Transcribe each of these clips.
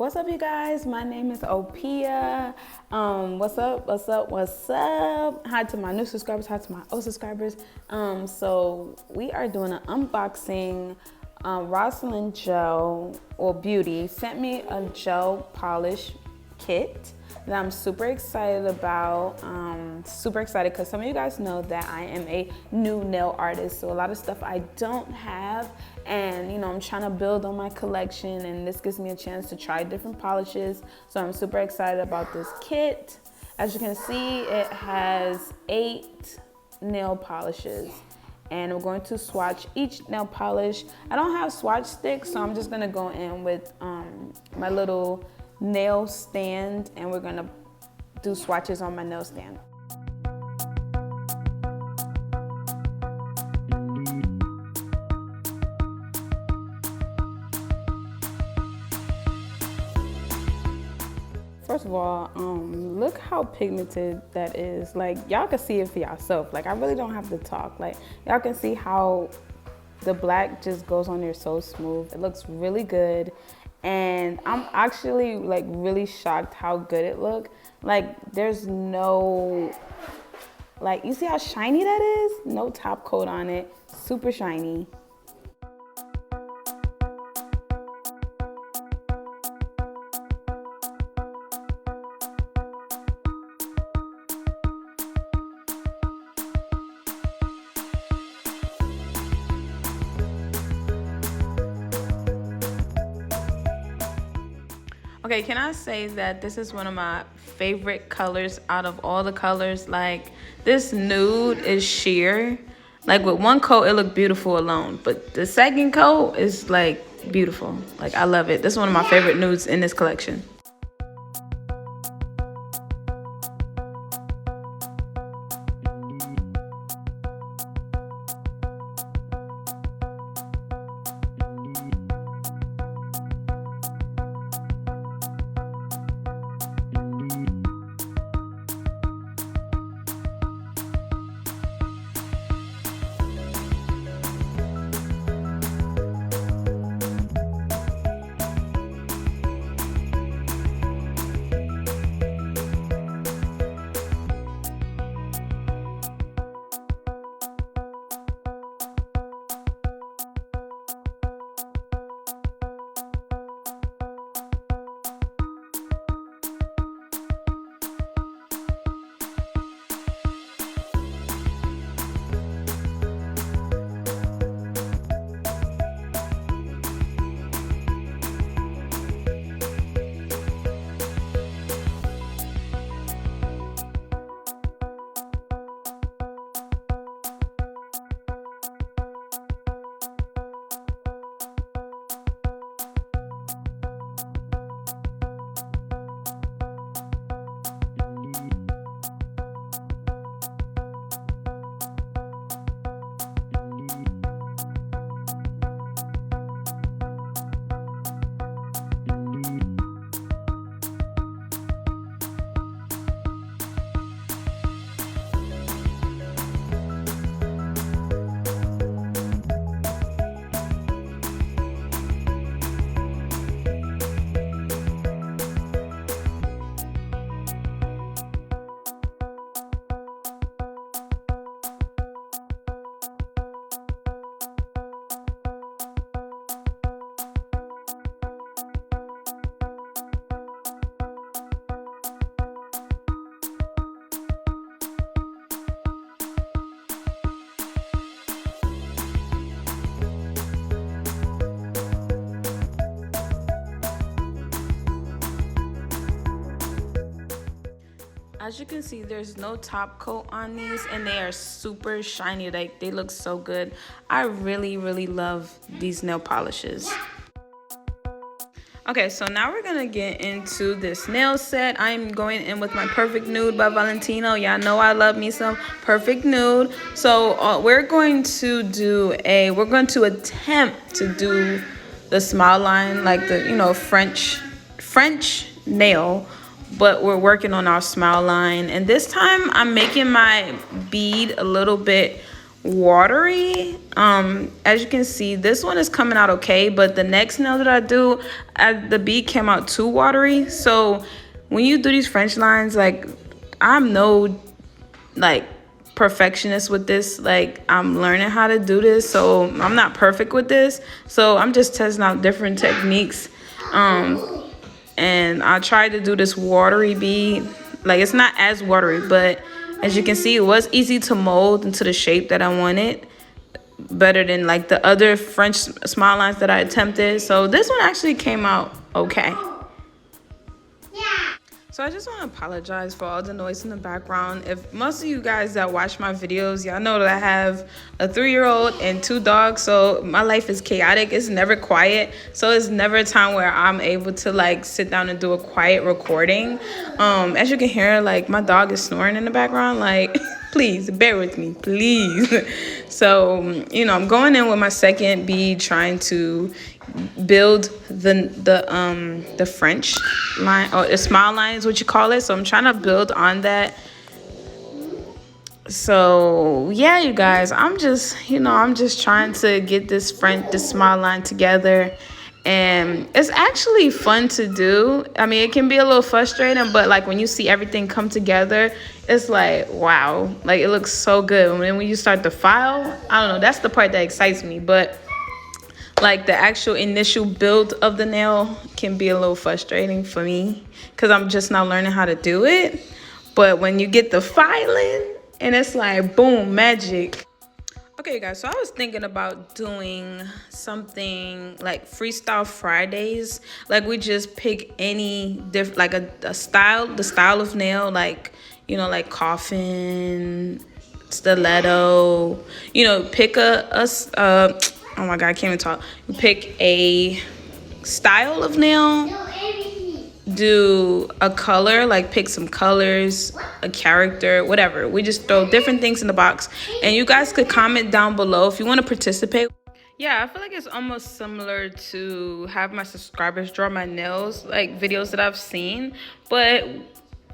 What's up, you guys? My name is Opia. What's up? Hi to my new subscribers, hi to my old subscribers. So we are doing an unboxing. Rosalind Beauty sent me a gel polish kit that I'm super excited about. Super excited because some of you guys know that I am a new nail artist, so a lot of stuff I don't have, and I'm trying to build on my collection, and this gives me a chance to try different polishes. So I'm super excited about this kit. As you can see, it has 8 nail polishes, and we're going to swatch each nail polish. I don't have swatch sticks, so I'm just gonna go in with my little nail stand, and we're gonna do swatches on my nail stand. First of all, look how pigmented that is. Like, y'all can see it for yourself. Like, I really don't have to talk. Like, y'all can see how the black just goes on there so smooth. It looks really good. And I'm actually like really shocked how good it looked. Like, there's no, like, you see how shiny that is? No top coat on it, super shiny. Okay, can I say that this is one of my favorite colors out of all the colors? Like, this nude is sheer. Like, with one coat, it looked beautiful alone. But the second coat is, like, beautiful. Like, I love it. This is one of my favorite nudes in this collection. As you can see, there's no top coat on these, and they are super shiny. Like, they look so good. I really love these nail polishes. Okay, so now we're gonna get into this nail set. I'm going in with my Perfect Nude by Valentino. Y'all know I love me some Perfect Nude. So we're going to attempt to do the smile line, like the French nail, but we're working on our smile line. And this time I'm making my bead a little bit watery. As you can see, this one is coming out okay, but the next nail that I do, the bead came out too watery. So when you do these French lines, like, I'm no like perfectionist with this. Like, I'm learning how to do this, so I'm not perfect with this. So I'm just testing out different techniques. And I tried to do this watery bead. Like, it's not as watery, but as you can see, it was easy to mold into the shape that I wanted, better than like the other French smile lines that I attempted. So this one actually came out okay. So I just want to apologize for all the noise in the background. If most of you guys that watch my videos, y'all know that I have a 3-year-old and 2 dogs. So my life is chaotic. It's never quiet. So it's never a time where I'm able to like sit down and do a quiet recording. As you can hear, like, my dog is snoring in the background. Like, please bear with me, please. So, you know, I'm going in with my second bead, trying to build the French line, or the smile line is what you call it. So I'm trying to build on that. So yeah, you guys, I'm just trying to get this smile line together, and it's actually fun to do. I mean, it can be a little frustrating, but like when you see everything come together, it's like, wow, like it looks so good. And then when you start to file, I don't know, that's the part that excites me. But like the actual initial build of the nail can be a little frustrating for me because I'm just now learning how to do it. But when you get the filing, and it's like, boom, magic. Okay, guys, so I was thinking about doing something like Freestyle Fridays. Like, we just pick any different, like a style, the style of nail, like, you know, like coffin, stiletto, you know, pick oh my God, I can't even talk. You pick a style of nail, do a color, like pick some colors, a character, whatever. We just throw different things in the box, and you guys could comment down below if you want to participate. Yeah, I feel like it's almost similar to have my subscribers draw my nails, like videos that I've seen, but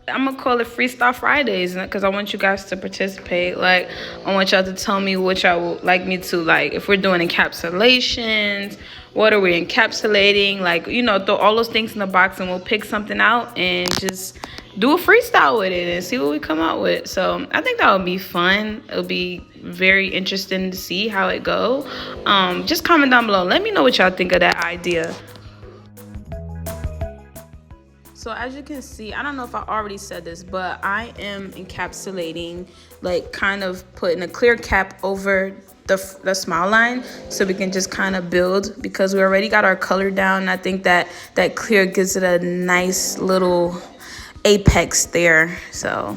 I'm gonna call it Freestyle Fridays because I want you guys to participate. Like, I want y'all to tell me what y'all would like me to, like, if we're doing encapsulations, what are we encapsulating? Like, you know, throw all those things in the box and we'll pick something out and just do a freestyle with it and see what we come out with. So I think that would be fun. It'll be very interesting to see how it go. Just comment down below. Let me know what y'all think of that idea. So as you can see, I don't know if I already said this, but I am encapsulating, like kind of putting a clear cap over the smile line so we can just kind of build, because we already got our color down. And I think that clear gives it a nice little apex there. So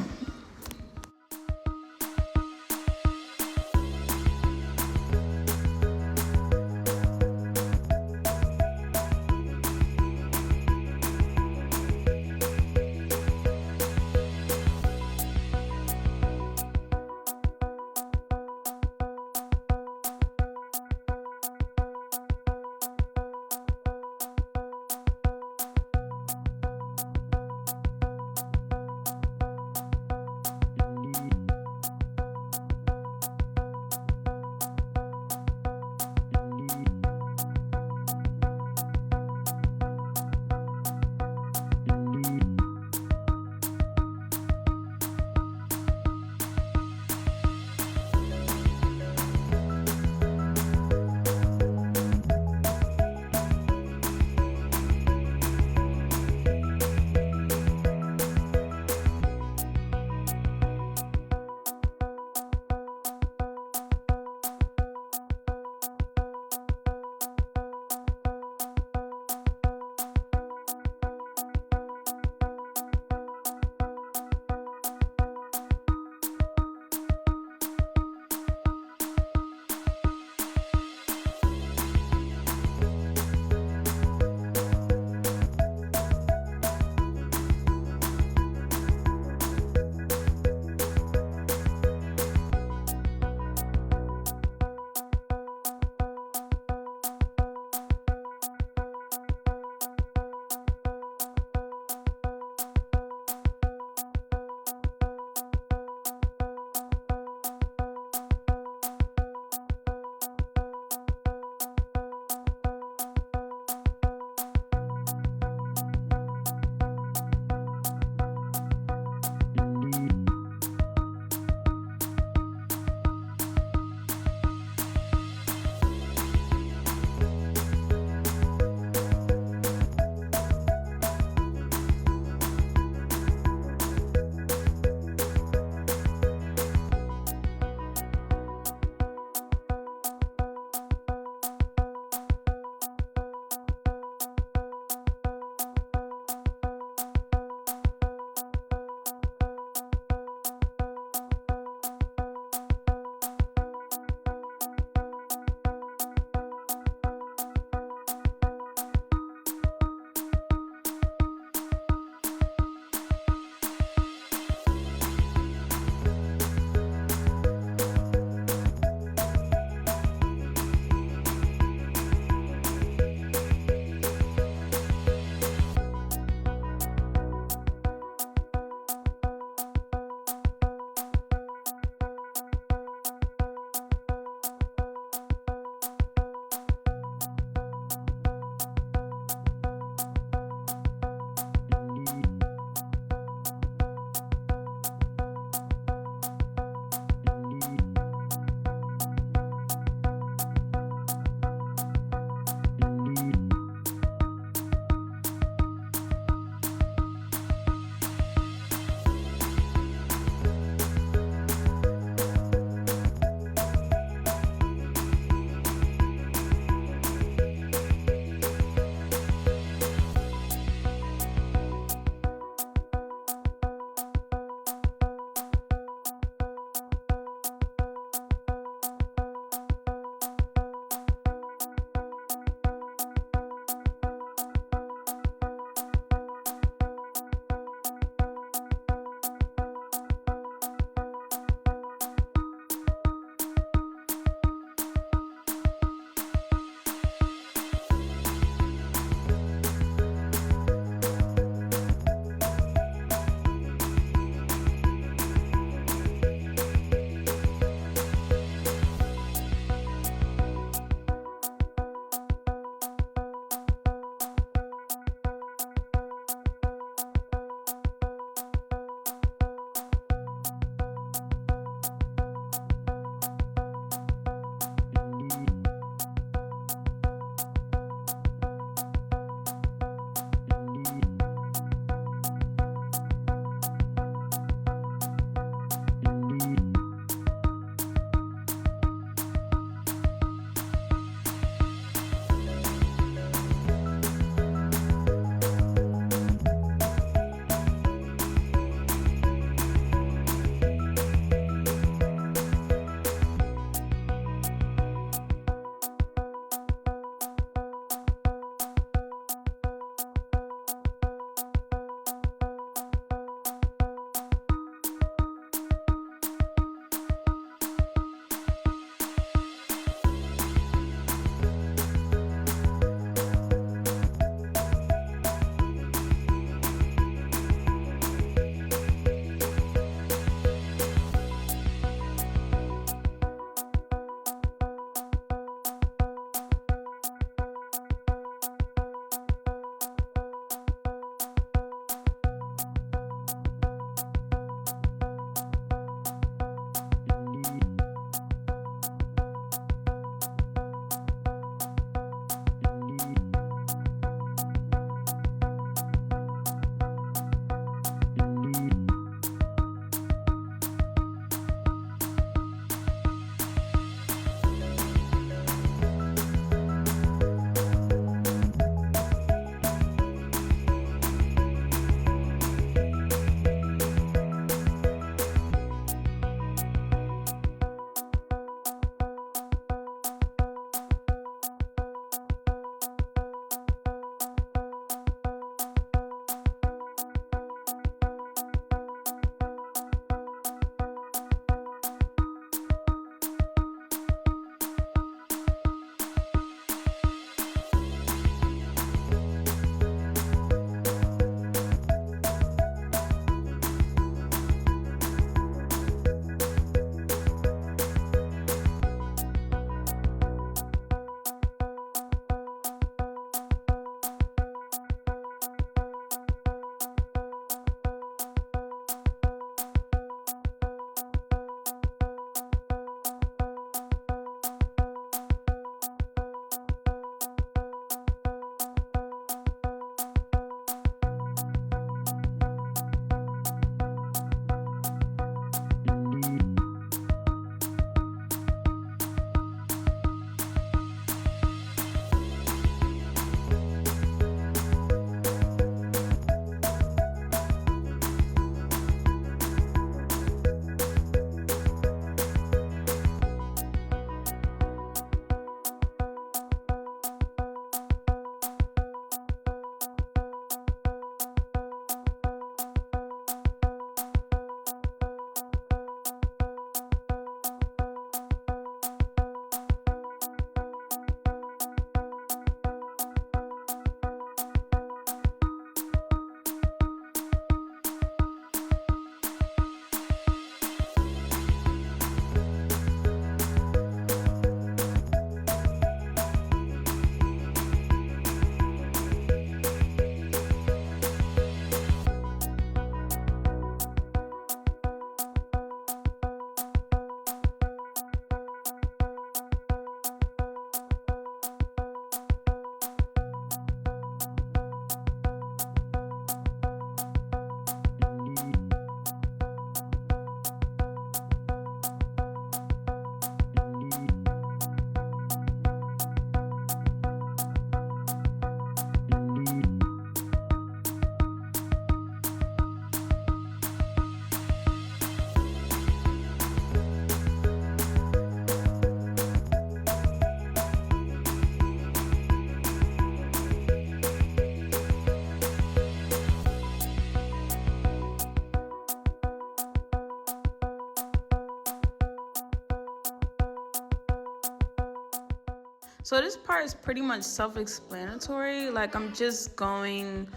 So this part is pretty much self-explanatory. Like I'm just going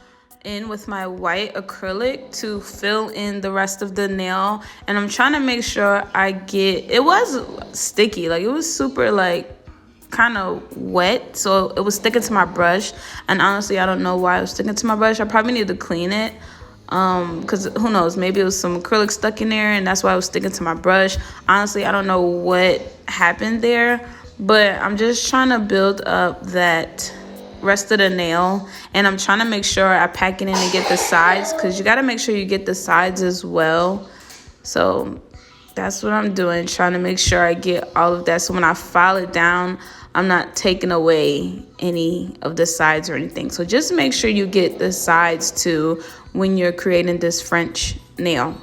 in with my white acrylic to fill in the rest of the nail, and I'm trying to make sure I get, it was sticky, like it was super like kind of wet, so it was sticking to my brush, and honestly I don't know why it was sticking to my brush. I probably need to clean it, because who knows, maybe it was some acrylic stuck in there and that's why it was sticking to my brush. Honestly, I don't know what happened there, but I'm just trying to build up that rest of the nail, and I'm trying to make sure I pack it in and get the sides, because you got to make sure you get the sides as well. So that's what I'm doing, trying to make sure I get all of that, so when I file it down, I'm not taking away any of the sides or anything. So just make sure you get the sides too when you're creating this French nail.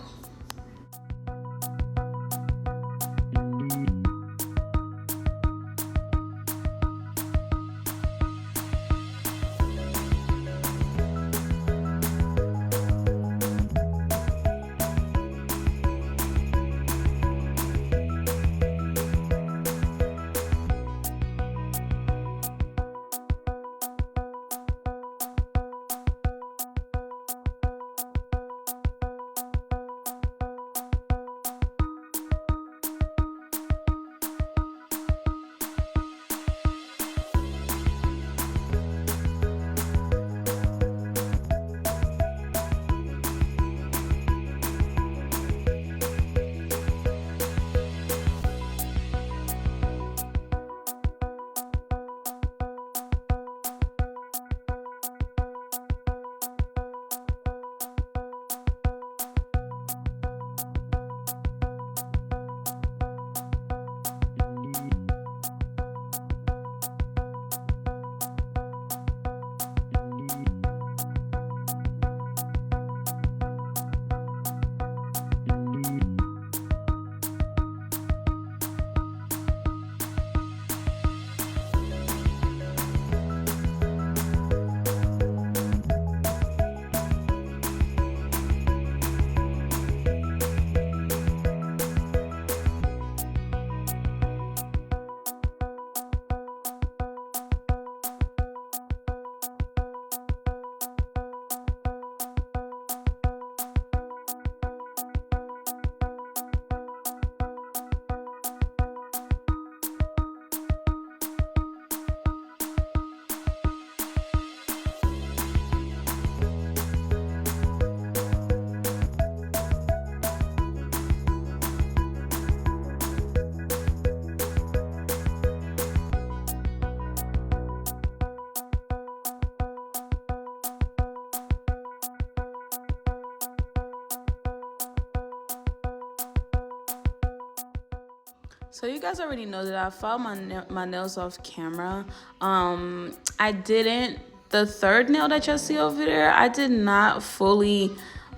So you guys already know that I filed my nails off camera. I didn't, the third nail that y'all see over there, I did not fully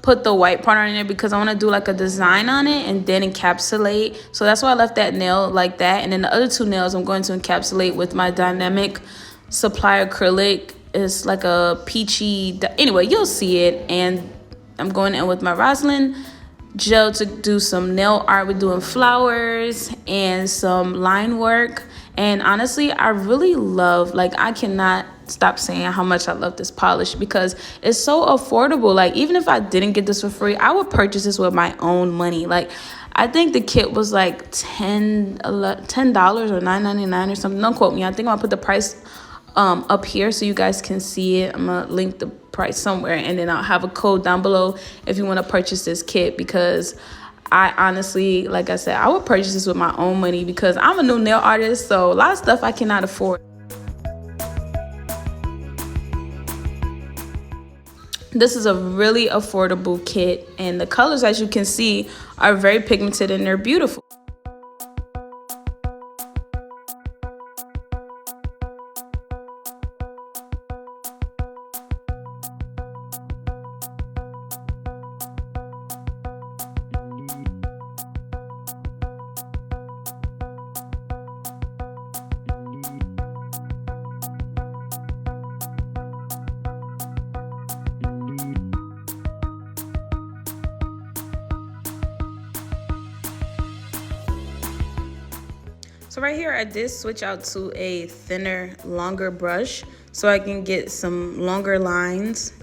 put the white part on there because I want to do like a design on it and then encapsulate. So that's why I left that nail like that. And then the other two nails I'm going to encapsulate with my dynamic supply acrylic. It's like a peachy, anyway, you'll see it. And I'm going in with my Rosalind gel to do some nail art. We're doing flowers and some line work, and honestly I really love, like I cannot stop saying how much I love this polish because it's so affordable. Like even if I didn't get this for free, I would purchase this with my own money. Like I think the kit was like $10 or $9.99 or something. Don't quote me. I think I'll put the price up here so you guys can see it. I'm gonna link the price somewhere, and then I'll have a code down below if you want to purchase this kit, because I honestly, like I said, I would purchase this with my own money because I'm a new nail artist, so a lot of stuff I cannot afford. This is a really affordable kit, and the colors, as you can see, are very pigmented and they're beautiful. So right here, I did switch out to a thinner, longer brush so I can get some longer lines.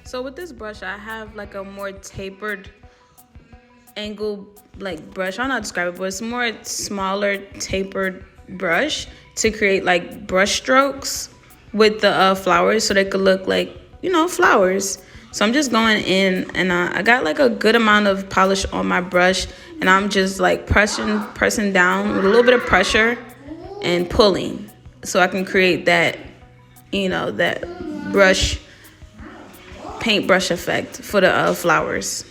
So with this brush, I have like a more tapered angle like brush. I don't know how to describe it, but it's more smaller tapered brush to create like brush strokes with the flowers so they could look like, you know, flowers. So I'm just going in, and I got like a good amount of polish on my brush, and I'm just like pressing down with a little bit of pressure and pulling, so I can create that, you know, that paintbrush effect for the flowers.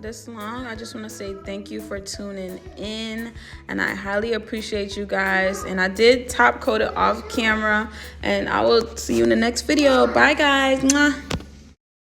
this long, I just want to say thank you for tuning in, and I highly appreciate you guys. And I did top coat it off camera, and I will see you in the next video. Bye guys. Mwah.